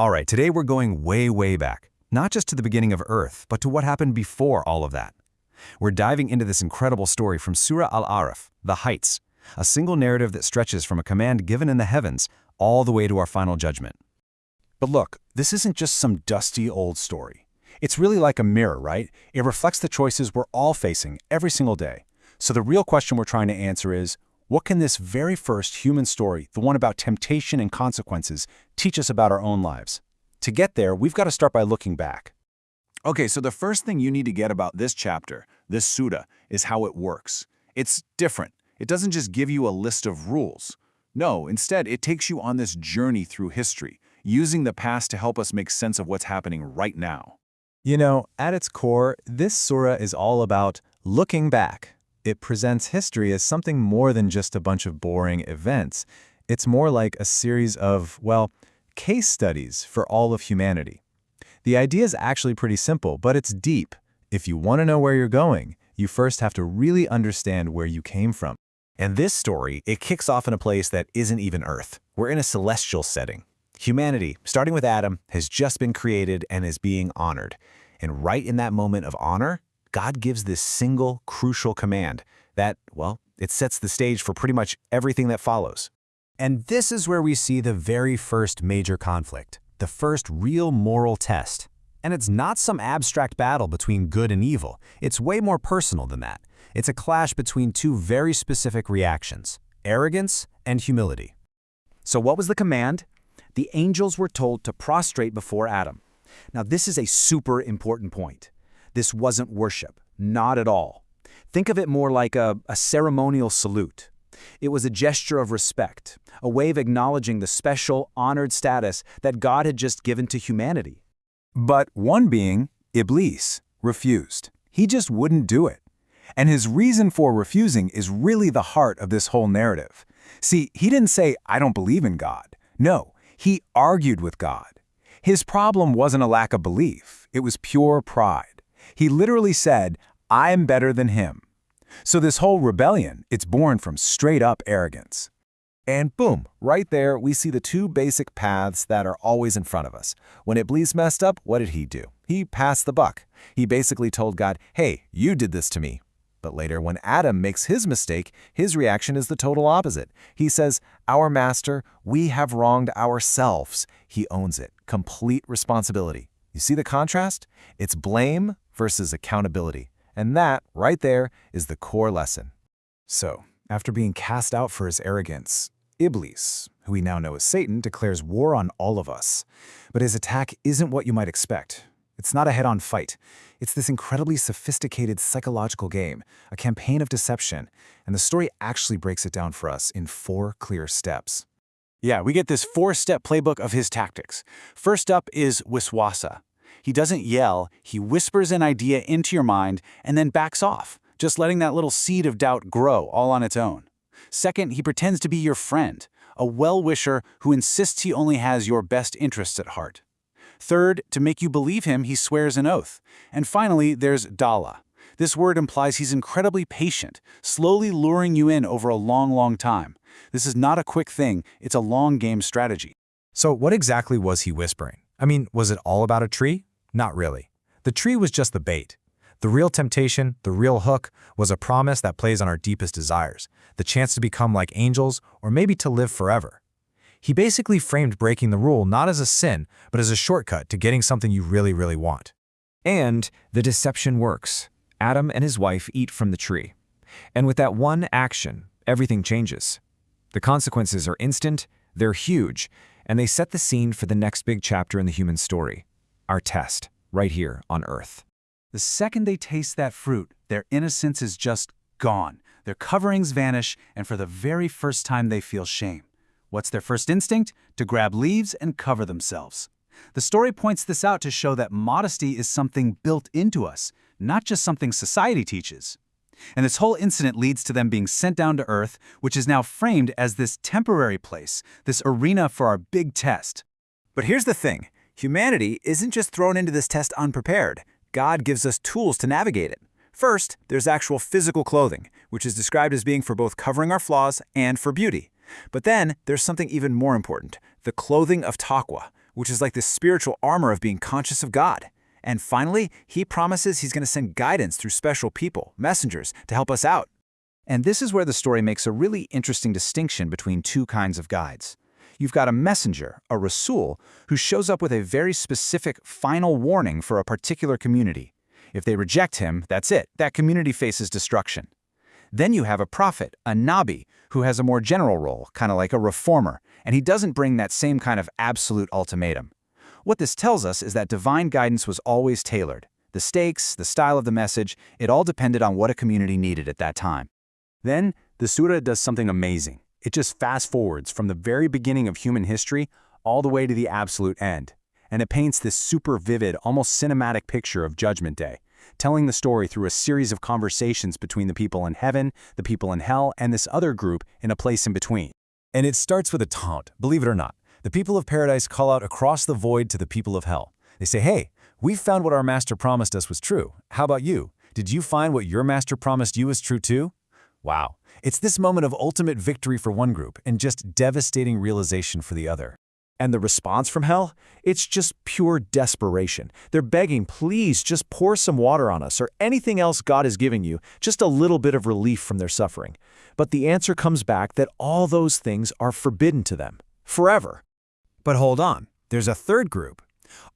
All right, today we're going way, way back. Not just to the beginning of Earth, but to what happened before all of that. We're diving into this incredible story from Surah Al-A'raf, The Heights, a single narrative that stretches from a command given in the heavens all the way to our final judgment. But look, this isn't just some dusty old story. It's really like a mirror, right? It reflects the choices we're all facing every single day. So the real question we're trying to answer is, what can this very first human story, the one about temptation and consequences, teach us about our own lives? To get there, we've got to start by looking back. Okay, so the first thing you need to get about this chapter, this surah, is how it works. It's different. It doesn't just give you a list of rules. No, instead, it takes you on this journey through history, using the past to help us make sense of what's happening right now. You know, at its core, this surah is all about looking back. It presents history as something more than just a bunch of boring events. It's more like a series of, well, case studies for all of humanity. The idea is actually pretty simple, but it's deep. If you want to know where you're going, you first have to really understand where you came from. And this story, it kicks off in a place that isn't even Earth. We're in a celestial setting. Humanity, starting with Adam, has just been created and is being honored. And right in that moment of honor, God gives this single, crucial command that, well, it sets the stage for pretty much everything that follows. And this is where we see the very first major conflict, the first real moral test. And it's not some abstract battle between good and evil. It's way more personal than that. It's a clash between two very specific reactions, arrogance and humility. So what was the command? The angels were told to prostrate before Adam. Now, this is a super important point. This wasn't worship, not at all. Think of it more like a ceremonial salute. It was a gesture of respect, a way of acknowledging the special, honored status that God had just given to humanity. But one being, Iblees, refused. He just wouldn't do it. And his reason for refusing is really the heart of this whole narrative. See, he didn't say, "I don't believe in God." No, he argued with God. His problem wasn't a lack of belief. It was pure pride. He literally said, "I'm better than him." So this whole rebellion, it's born from straight-up arrogance. And boom, right there, we see the two basic paths that are always in front of us. When Iblees messed up, what did he do? He passed the buck. He basically told God, "Hey, you did this to me." But later, when Adam makes his mistake, his reaction is the total opposite. He says, "Our master, we have wronged ourselves." He owns it. Complete responsibility. You see the contrast? It's blame versus accountability. And that, right there, is the core lesson. So, after being cast out for his arrogance, Iblees, who we now know as Satan, declares war on all of us. But his attack isn't what you might expect. It's not a head-on fight. It's this incredibly sophisticated psychological game, a campaign of deception, and the story actually breaks it down for us in 4 clear steps. Yeah, we get this 4-step playbook of his tactics. First up is wiswasa. He doesn't yell, he whispers an idea into your mind and then backs off, just letting that little seed of doubt grow all on its own. Second, he pretends to be your friend, a well-wisher who insists he only has your best interests at heart. Third, to make you believe him, he swears an oath. And finally, there's dala. This word implies he's incredibly patient, slowly luring you in over a long, long time. This is not a quick thing, it's a long game strategy. So what exactly was he whispering? I mean, was it all about a tree? Not really. The tree was just the bait. The real temptation, the real hook, was a promise that plays on our deepest desires, the chance to become like angels or maybe to live forever. He basically framed breaking the rule not as a sin, but as a shortcut to getting something you really, really want. And the deception works. Adam and his wife eat from the tree. And with that one action, everything changes. The consequences are instant, they're huge, and they set the scene for the next big chapter in the human story, our test, right here on Earth. The second they taste that fruit, their innocence is just gone. Their coverings vanish, and for the very first time they feel shame. What's their first instinct? To grab leaves and cover themselves. The story points this out to show that modesty is something built into us, not just something society teaches. And this whole incident leads to them being sent down to Earth, which is now framed as this temporary place, this arena for our big test. But here's the thing. Humanity isn't just thrown into this test unprepared. God gives us tools to navigate it. First, there's actual physical clothing, which is described as being for both covering our flaws and for beauty. But then, there's something even more important, the clothing of taqwa, which is like the spiritual armor of being conscious of God. And finally, he promises he's going to send guidance through special people, messengers, to help us out. And this is where the story makes a really interesting distinction between two kinds of guides. You've got a messenger, a rasul, who shows up with a very specific final warning for a particular community. If they reject him, that's it. That community faces destruction. Then you have a prophet, a nabi, who has a more general role, kind of like a reformer, and he doesn't bring that same kind of absolute ultimatum. What this tells us is that divine guidance was always tailored. The stakes, the style of the message, it all depended on what a community needed at that time. Then, the surah does something amazing. It just fast-forwards from the very beginning of human history all the way to the absolute end. And it paints this super vivid, almost cinematic picture of Judgment Day, telling the story through a series of conversations between the people in heaven, the people in hell, and this other group in a place in between. And it starts with a taunt, believe it or not. The people of paradise call out across the void to the people of hell. They say, hey, we found what our master promised us was true. How about you? Did you find what your master promised you was true too? Wow. It's this moment of ultimate victory for one group and just devastating realization for the other. And the response from hell? It's just pure desperation. They're begging, please just pour some water on us or anything else God is giving you, just a little bit of relief from their suffering. But the answer comes back that all those things are forbidden to them, forever. But hold on, there's a third group.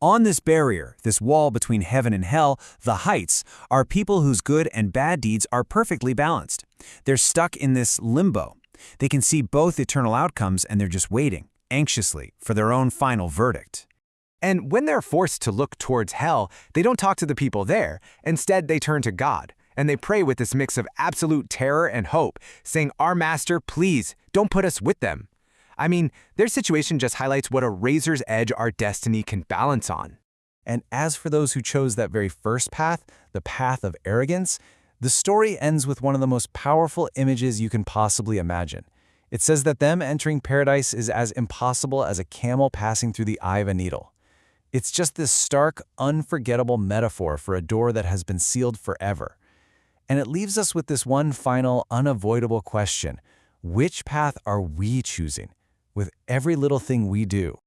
On this barrier, this wall between heaven and hell, the heights, are people whose good and bad deeds are perfectly balanced. They're stuck in this limbo. They can see both eternal outcomes and they're just waiting, anxiously, for their own final verdict. And when they're forced to look towards hell, they don't talk to the people there. Instead, they turn to God, and they pray with this mix of absolute terror and hope, saying, "Our Master, please, don't put us with them." I mean, their situation just highlights what a razor's edge our destiny can balance on. And as for those who chose that very first path, the path of arrogance, the story ends with one of the most powerful images you can possibly imagine. It says that them entering paradise is as impossible as a camel passing through the eye of a needle. It's just this stark, unforgettable metaphor for a door that has been sealed forever. And it leaves us with this one final, unavoidable question. Which path are we choosing? With every little thing we do.